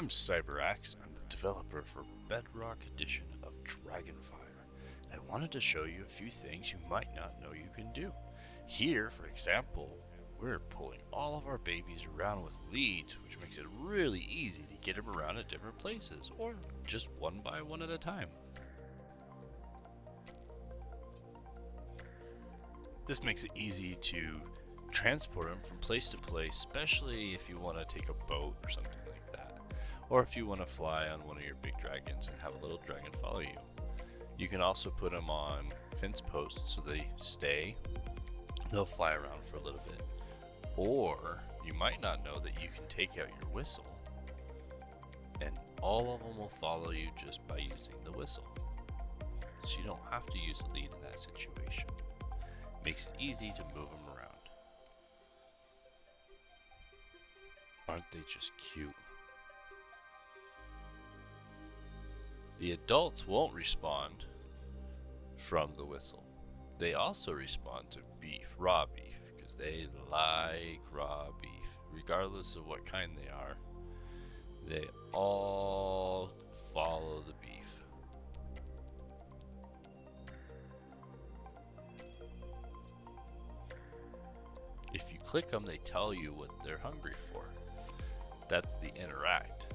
I'm CyberAxe. I'm the developer for Bedrock Edition of DragonFire. I wanted to show you a few things you might not know you can do. Here, for example, we're pulling all of our babies around with leads, which makes it really easy to get them around at different places, or just one by one at a time. This makes it easy to transport them from place to place, especially if you want to take a boat or something like that, or if you want to fly on one of your big dragons and have a little dragon follow you. You can also put them on fence posts so they stay. They'll fly around for a little bit. Or you might not know that you can take out your whistle and all of them will follow you just by using the whistle. So you don't have to use a lead in that situation. Makes it easy to move them around. Aren't they just cute? The adults won't respond from the whistle. They also respond to beef, raw beef, because they like raw beef, regardless of what kind they are. They all follow the beef. If you click them, they tell you what they're hungry for. That's the interact.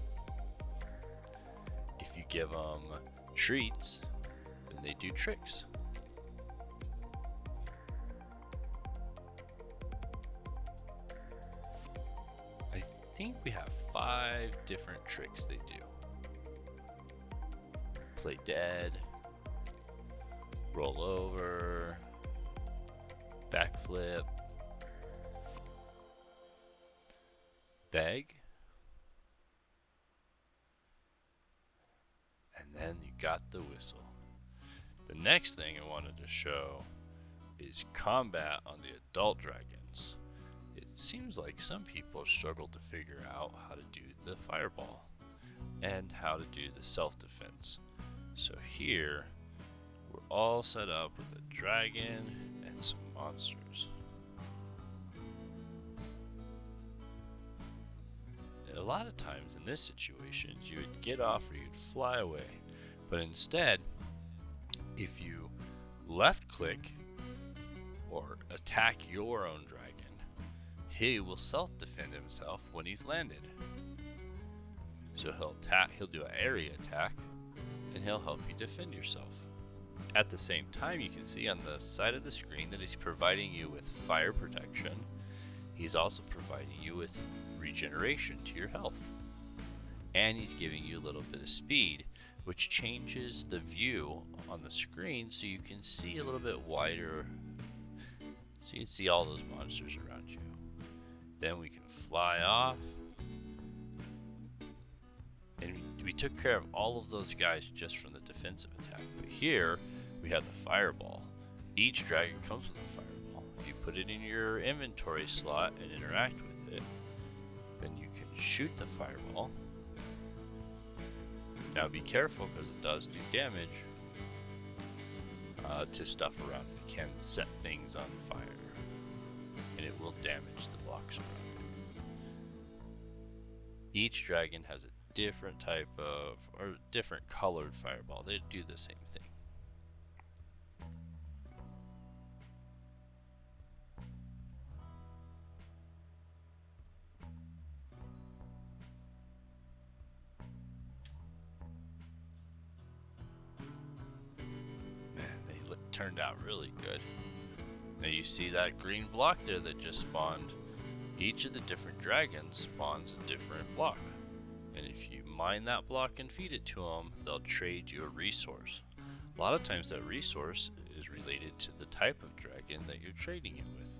If you give them treats, then they do tricks. I think we have 5 different tricks they do. Play dead, roll over, backflip, beg, and then you got the whistle. The next thing I wanted to show is combat on the adult dragons. It seems like some people struggle to figure out how to do the fireball and how to do the self-defense. So here we're all set up with a dragon and some monsters. A lot of times in this situation, you would get off or you'd fly away. But instead, if you left click or attack your own dragon, he will self-defend himself when he's landed. So he'll do an area attack and he'll help you defend yourself. At the same time, you can see on the side of the screen that he's providing you with fire protection. He's also providing you with regeneration to your health. And he's giving you a little bit of speed, which changes the view on the screen so you can see a little bit wider. So you can see all those monsters around you. Then we can fly off. And we took care of all of those guys just from the defensive attack. But here we have the fireball. Each dragon comes with a fireball. If you put it in your inventory slot and interact with it, then you can shoot the fireball. Now be careful because it does do damage to stuff around. You can set things on fire and it will damage the blocks around it. Each dragon has a different type of, or different colored fireball. They do the same thing. Turned out really good. Now you see that green block there that just spawned. Each of the different dragons spawns a different block, and if you mine that block and feed it to them, they'll trade you a resource. A lot of times that resource is related to the type of dragon that you're trading it with.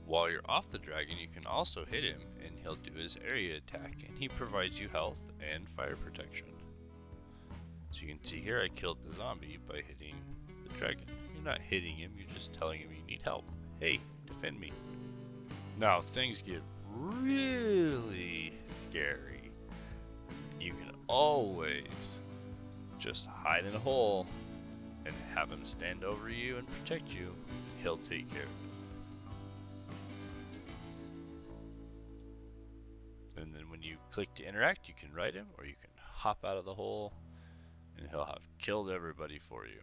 While you're off the dragon, you can also hit him and he'll do his area attack, and he provides you health and fire protection. So you can see here I killed the zombie by hitting the dragon. You're not hitting him, you're just telling him you need help. Hey, defend me. Now if things get really scary, you can always just hide in a hole and have him stand over you and protect you. He'll take care of it. click to interact, you can ride him, or you can hop out of the hole, and he'll have killed everybody for you.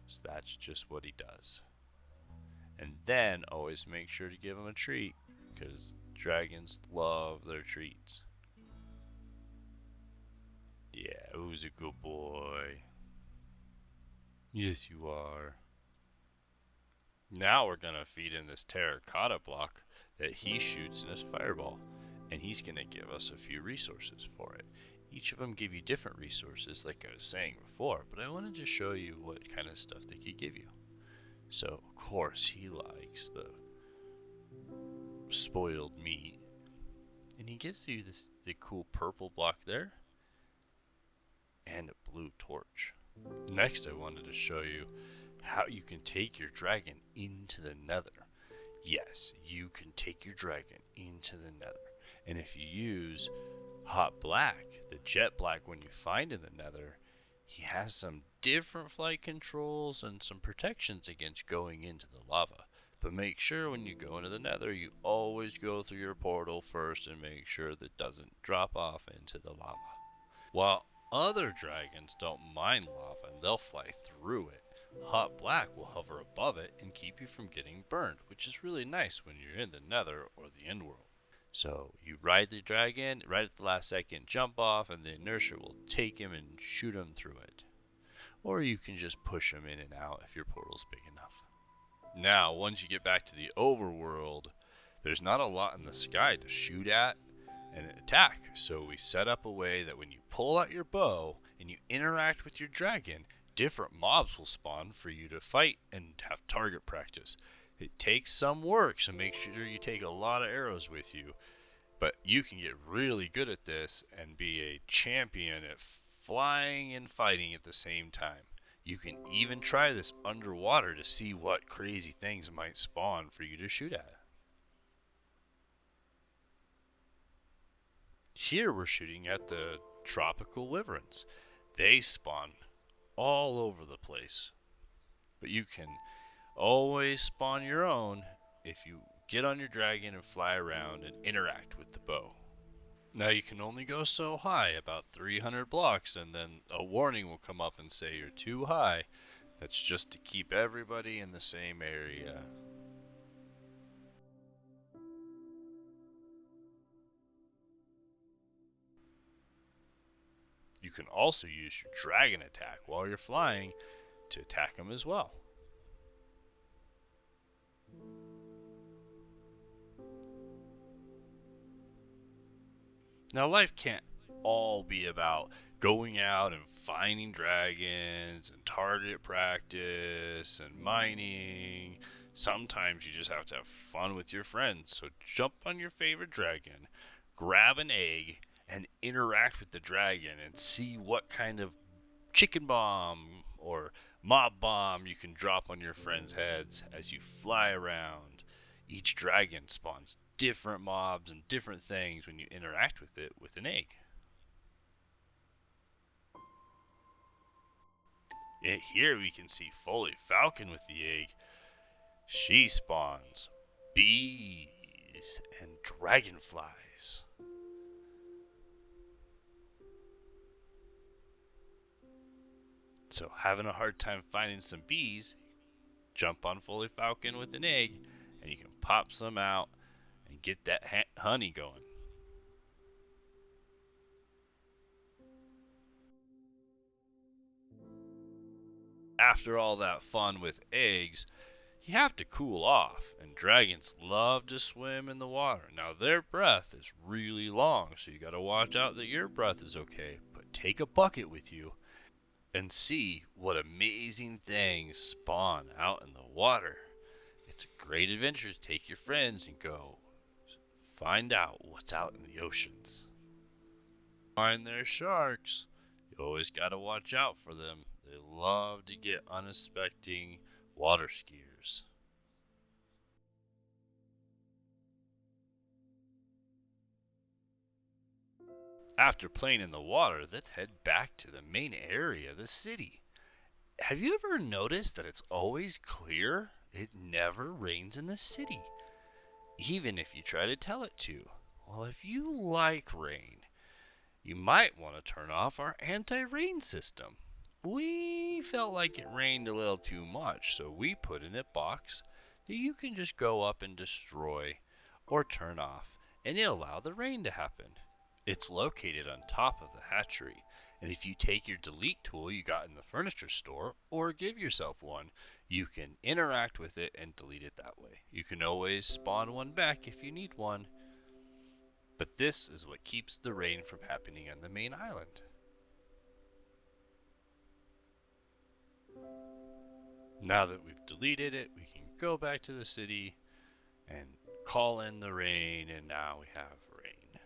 So that's just what he does. And then always make sure to give him a treat, because dragons love their treats. Yeah, who's a good boy? Yes, you are. Now we're going to feed in this terracotta block that he shoots in his fireball, and he's going to give us a few resources for it. Each of them give you different resources, like I was saying before, but I wanted to show you what kind of stuff they could give you. So, of course, he likes the spoiled meat, and he gives you the cool purple block there, and a blue torch. Next, I wanted to show you how you can take your dragon into the Nether. Yes, you can take your dragon into the Nether. And if you use Hot Black, the jet black when you find in the Nether, he has some different flight controls and some protections against going into the lava. But make sure when you go into the Nether, you always go through your portal first and make sure that it doesn't drop off into the lava. While other dragons don't mind lava and they'll fly through it, Hot Black will hover above it and keep you from getting burned, which is really nice when you're in the Nether or the Endworld. So you ride the dragon, right at the last second, jump off, and the inertia will take him and shoot him through it. Or you can just push him in and out if your portal's big enough. Now, once you get back to the overworld, there's not a lot in the sky to shoot at and attack. So we set up a way that when you pull out your bow and you interact with your dragon, different mobs will spawn for you to fight and have target practice. It takes some work, so make sure you take a lot of arrows with you. But you can get really good at this and be a champion at flying and fighting at the same time. You can even try this underwater to see what crazy things might spawn for you to shoot at. Here we're shooting at the tropical wyverns. They spawn all over the place. But you can always spawn your own if you get on your dragon and fly around and interact with the bow. Now you can only go so high, about 300 blocks, and then a warning will come up and say you're too high. That's just to keep everybody in the same area. You can also use your dragon attack while you're flying to attack them as well. Now, life can't all be about going out and finding dragons and target practice and mining. Sometimes you just have to have fun with your friends. So jump on your favorite dragon, grab an egg, and interact with the dragon and see what kind of chicken bomb or mob bomb you can drop on your friends' heads as you fly around. Each dragon spawns different mobs and different things when you interact with it with an egg. Here we can see Foley Falcon with the egg. She spawns bees and dragonflies. So having a hard time finding some bees, jump on Foley Falcon with an egg and you can pop some out and get that honey going. After all that fun with eggs, you have to cool off, and dragons love to swim in the water. Now their breath is really long, so you gotta watch out that your breath is okay, but take a bucket with you and see what amazing things spawn out in the water. It's a great adventure to take your friends and go find out what's out in the oceans. Find their sharks. You always gotta watch out for them. They love to get unsuspecting water skiers. After playing in the water, let's head back to the main area of the city. Have you ever noticed that it's always clear? It never rains in the city, even if you try to tell it to. Well, if you like rain, you might want to turn off our anti-rain system. We felt like it rained a little too much, so we put in a box that you can just go up and destroy or turn off, and it'll allow the rain to happen. It's located on top of the hatchery, and if you take your delete tool you got in the furniture store or give yourself one, you can interact with it and delete it that way. You can always spawn one back if you need one, but this is what keeps the rain from happening on the main island. Now that we've deleted it, we can go back to the city and call in the rain, and now we have rain.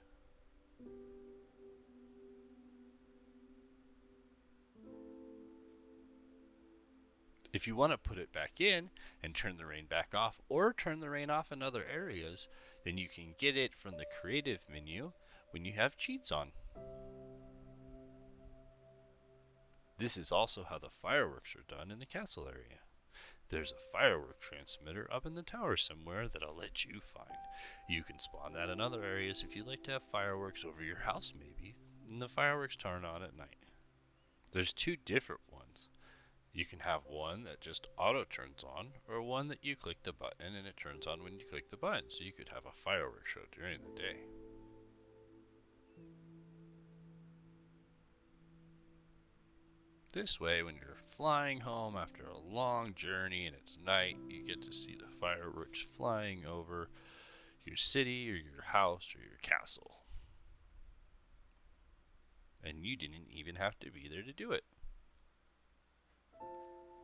If you want to put it back in and turn the rain back off, or turn the rain off in other areas, then you can get it from the creative menu when you have cheats on. This is also how the fireworks are done in the castle area. There's a firework transmitter up in the tower somewhere that I'll let you find. You can spawn that in other areas if you'd like to have fireworks over your house maybe, and the fireworks turn on at night. There's two different ones. You can have one that just auto turns on, or one that you click the button and it turns on when you click the button, so you could have a fireworks show during the day. This way, when you're flying home after a long journey and it's night, you get to see the fireworks flying over your city or your house or your castle. And you didn't even have to be there to do it.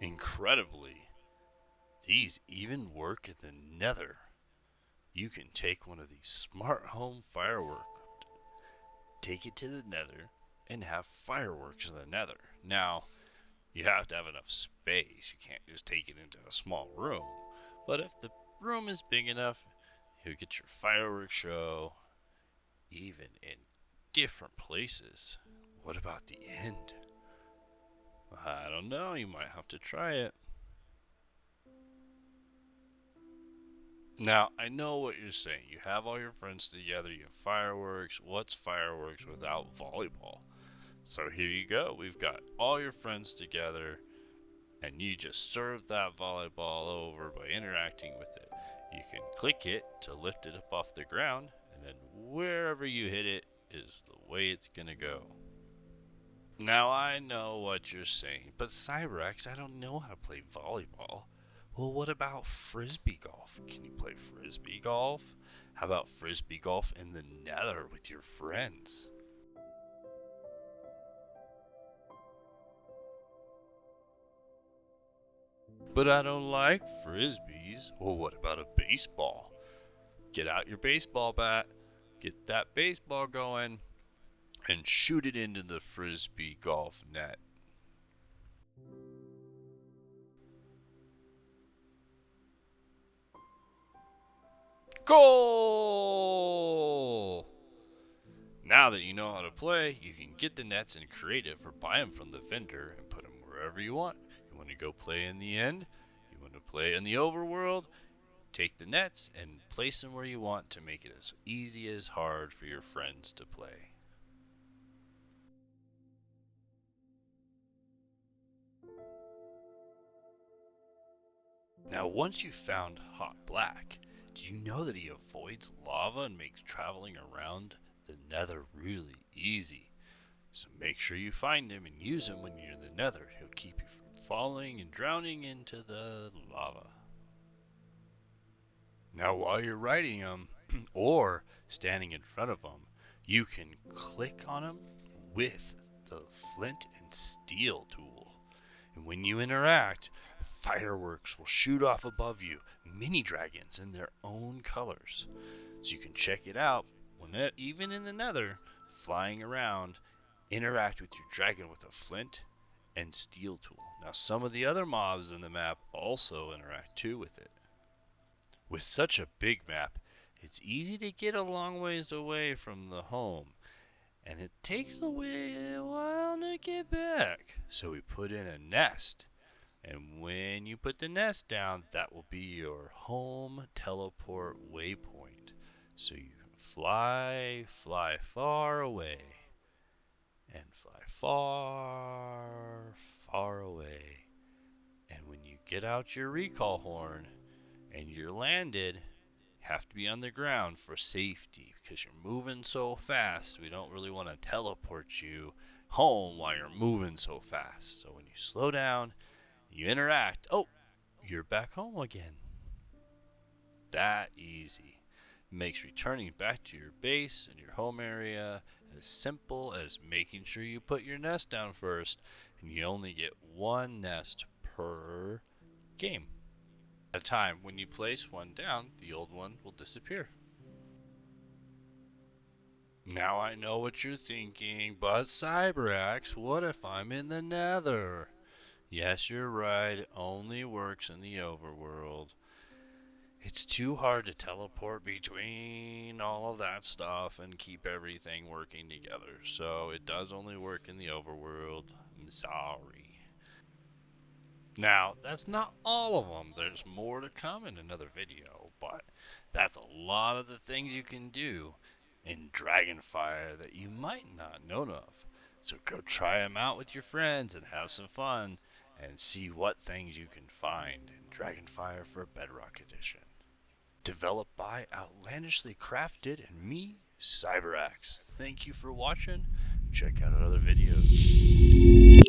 Incredibly, these even work in the Nether. You can take one of these smart home fireworks, take it to the Nether, and have fireworks in the Nether. Now, you have to have enough space. You can't just take it into a small room. But if the room is big enough, you get your fireworks show, even in different places. What about the end? I don't know, you might have to try it. Now, I know what you're saying. You have all your friends together, you have fireworks. What's fireworks without volleyball? So here you go. We've got all your friends together, and you just serve that volleyball over by interacting with it. You can click it to lift it up off the ground, and then wherever you hit it is the way it's going to go. Now I know what you're saying, but Cyrex, I don't know how to play volleyball. Well, what about frisbee golf? Can you play frisbee golf? How about frisbee golf in the Nether with your friends? But I don't like frisbees. Well, what about a baseball? Get out your baseball bat, get that baseball going, and shoot it into the frisbee golf net. Goal! Now that you know how to play, you can get the nets in creative or buy them from the vendor and put them wherever you want. You want to go play in the end? You want to play in the overworld? Take the nets and place them where you want to make it as easy as hard for your friends to play. Now, once you've found Hot Black, do you know that he avoids lava and makes traveling around the Nether really easy? So make sure you find him and use him when you're in the Nether. He'll keep you from falling and drowning into the lava. Now, while you're riding him or standing in front of him, you can click on him with the flint and steel tool. And when you interact, fireworks will shoot off above you, mini dragons in their own colors. So you can check it out even in the Nether, flying around, interact with your dragon with a flint and steel tool. Now, some of the other mobs in the map also interact too with it. With such a big map, it's easy to get a long ways away from the home, and it takes a while to get back. So we put in a nest, and when you put the nest down, that will be your home teleport waypoint. So you fly, fly far away, and fly far, far away. And when you get out your recall horn and you're landed, have to be on the ground for safety because you're moving so fast. We don't really want to teleport you home while you're moving so fast. So when you slow down, you interact. Oh, you're back home again. That easy. Makes returning back to your base and your home area as simple as making sure you put your nest down first, and you only get one nest per game. At a time, when you place one down, the old one will disappear. Now I know what you're thinking, but CyberAxe, what if I'm in the Nether? Yes, you're right, it only works in the overworld. It's too hard to teleport between all of that stuff and keep everything working together, so it does only work in the overworld. I'm sorry. Now, that's not all of them. There's more to come in another video, but that's a lot of the things you can do in DragonFire that you might not know of. So go try them out with your friends and have some fun and see what things you can find in DragonFire for Bedrock Edition. Developed by Outlandishly Crafted and me, CyberAxe. Thank you for watching. Check out other videos.